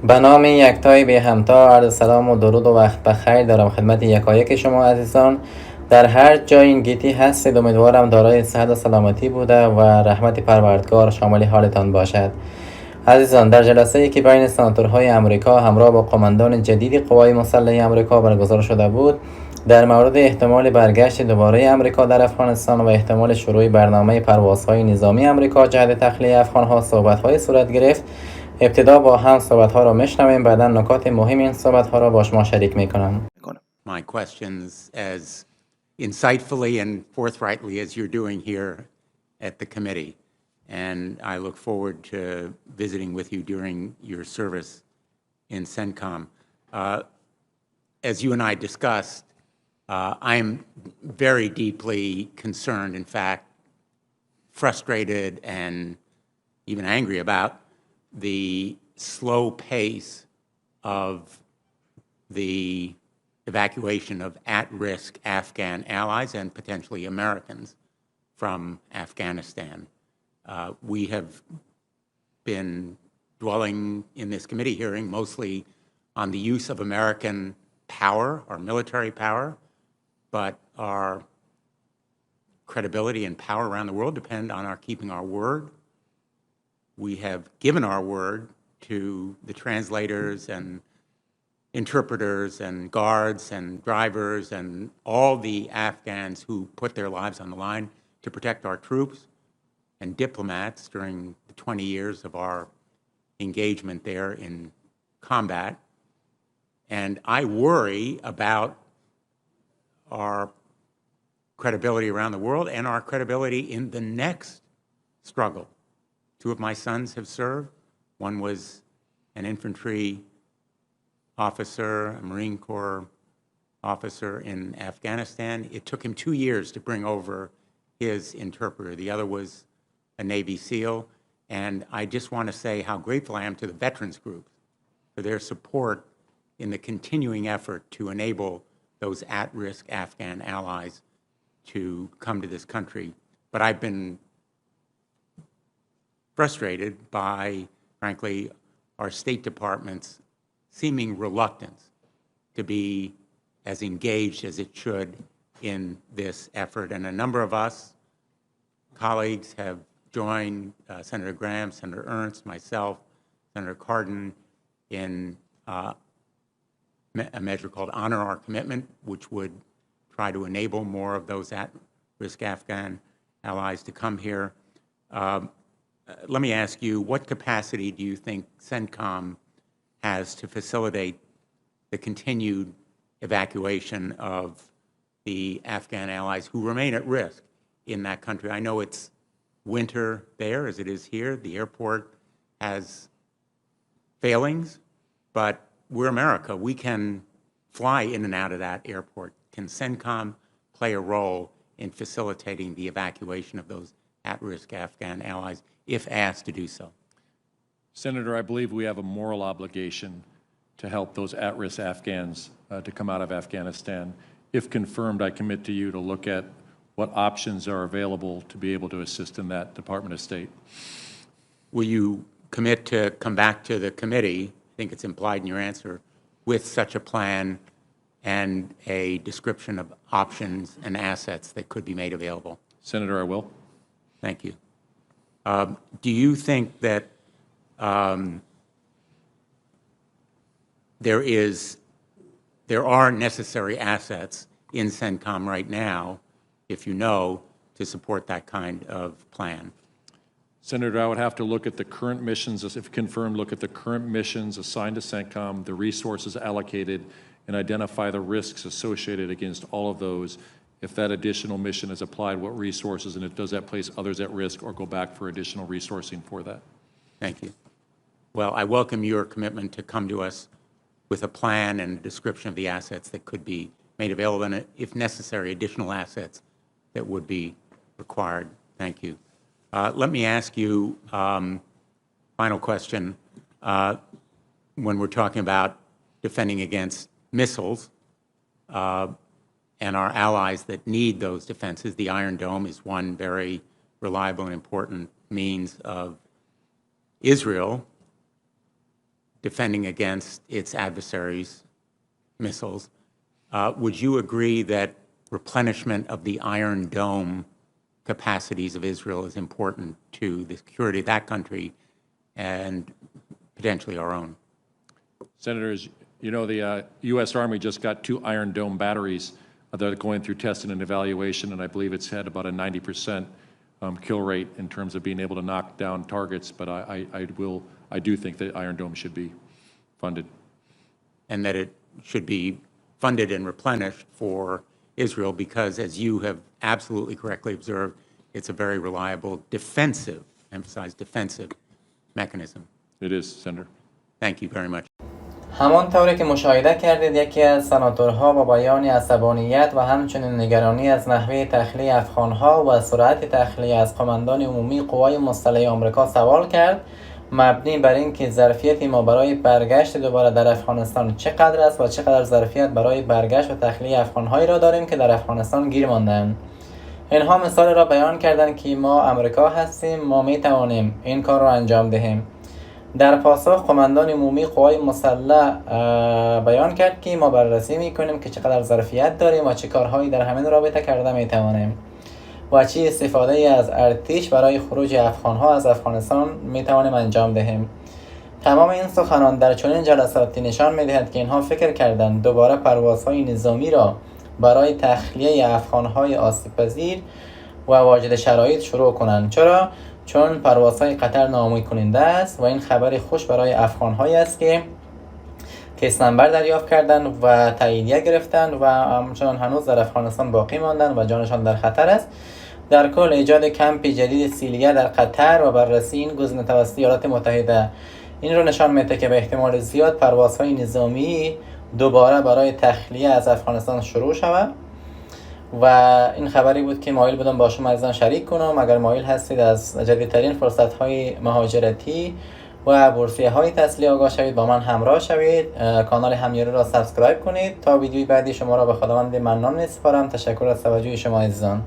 به نام یکتای بی همتا عرض سلام و درود و وقت بخیر دارم خدمت یکایک شما عزیزان. در هر جای این گیتی هستید امیدوارم دارای صحت و سلامتی بوده و رحمت پروردگار شامل حالتان باشد. عزیزان، در جلسه ای که بین سناتورهای آمریکا همراه با قماندان جدید قوای مسلحه آمریکا برگزار شده بود، در مورد احتمال برگشت دوباره آمریکا در افغانستان و احتمال شروع برنامه پروازهای نظامی آمریکا جهت تخلیه افغانها صحبت‌های صورت گرفت. ابتدا با هم صحبت‌ها را میشنویم، بعدا نکات مهم این صحبت‌ها را با شما شریک می‌کنم. My questions as insightfully and forthrightly as you're doing here at the committee. And I look forward to visiting with you during your service in CENTCOM. As you and I discussed, I am very deeply concerned, in fact, frustrated and even angry about the slow pace of the evacuation of at-risk Afghan allies and potentially Americans from Afghanistan. We have been dwelling in this committee hearing mostly on the use of American power, our military power, but our credibility and power around the world depend on our keeping our word. We have given our word to the translators and interpreters and guards and drivers and all the Afghans who put their lives on the line to protect our troops and diplomats during the 20 years of our engagement there in combat. And I worry about our credibility around the world and our credibility in the next struggle. Two of my sons have served. One was an infantry officer, a Marine Corps officer in Afghanistan. It took him 2 years to bring over his interpreter. The other was a Navy SEAL. And I just want to say how grateful I am to the veterans group for their support in the continuing effort to enable those at-risk Afghan allies to come to this country. But I've been frustrated by, frankly, our State Department's seeming reluctance to be as engaged as it should in this effort. And a number of us, colleagues, have joined Senator Graham, Senator Ernst, myself, Senator Cardin in a measure called Honor Our Commitment, which would try to enable more of those at-risk Afghan allies to come here. Let me ask you, what capacity do you think CENTCOM has to facilitate the continued evacuation of the Afghan allies who remain at risk in that country? I know it's winter there as it is here. The airport has failings, but we're America. We can fly in and out of that airport. Can CENTCOM play a role in facilitating the evacuation of those at-risk Afghan allies if asked to do so? Senator, I believe we have a moral obligation to help those at-risk Afghans to come out of Afghanistan. If confirmed, I commit to you to look at what options are available to be able to assist in that Department of State. Will you commit to come back to the committee, I think it's implied in your answer, with such a plan and a description of options and assets that could be made available? Senator, I will. Thank you. Do you think that there are necessary assets in CENTCOM right now, if you know, to support that kind of plan? Senator, I would have to look at the current missions, if confirmed, look at the current missions assigned to CENTCOM, the resources allocated, and identify the risks associated against all of those. If that additional mission is applied, what resources, and does that place others at risk or go back for additional resourcing for that? Thank you. Well, I welcome your commitment to come to us with a plan and a description of the assets that could be made available, and if necessary, additional assets that would be required. Thank you. Let me ask you, final question. When we're talking about defending against missiles and our allies that need those defenses, the Iron Dome is one very reliable and important means of Israel defending against its adversaries' missiles. Would you agree that replenishment of the Iron Dome capacities of Israel is important to the security of that country and potentially our own? Senators, you know, the U.S. Army just got 2 Iron Dome batteries that are going through testing and evaluation, and I believe it's had about a 90% kill rate in terms of being able to knock down targets, but I do think that Iron Dome should be funded. And that it should be funded and replenished for Israel because, as you have absolutely correctly observed, it's a very reliable defensive, emphasize defensive mechanism. It is, Senator. Thank you very much. همانطوری که مشاهده کردید یکی از سناتورها با بیان عصبانیت و همچنین نگرانی از نحوه تخلیه افغانها و سرعت تخلیه از قماندان عمومی قوای مسلح آمریکا سوال کرد مبنی بر اینکه ظرفیت ما برای برگشت دوباره در افغانستان چقدر است و چقدر ظرفیت برای برگشت و تخلیه افغانهایی را داریم که در افغانستان گیر ماندند. اینها مثال را بیان کردند که ما آمریکا هستیم، ما می توانیم این کار را انجام دهیم. در پاسخ قماندان عمومی قوای مسلح بیان کرد که ما بررسی میکنیم که چقدر ظرفیت داریم و چه کارهایی در همین رابطه کرده میتوانیم و چه استفاده از ارتش برای خروج افغانها از افغانستان میتوانیم انجام دهیم. تمام این سخنان در چنین جلساتی نشان میدهد که اینها فکر کردند دوباره پروازهای نظامی را برای تخلیه افغانهای آسیب‌پذیر و واجد شرایط شروع کنند. چرا؟ چون پروازهای قطر ناامید کننده است و این خبر خوش برای افغانهایی است که کیس نمبر دریافت کردند و تاییدیه گرفتند و همچنان هنوز در افغانستان باقی ماندند و جانشان در خطر است. در کل ایجاد کمپ جدید سیلیه در قطر و بررسی این گزینه توسط ایالات متحده این رو نشان میده که به احتمال زیاد پروازهای نظامی دوباره برای تخلیه از افغانستان شروع شود و این خبری بود که مایل بودم با شما عزیزان شریک کنم. اگر مایل هستید از جدیدترین فرصت‌های مهاجرتی و بورسیه‌های تحصیلی آگاه شوید با من همراه شوید. کانال همیاری را سابسکرایب کنید تا ویدیوی بعدی شما را به خداوند منان می‌سپارم. تشکر از توجه شما عزیزان.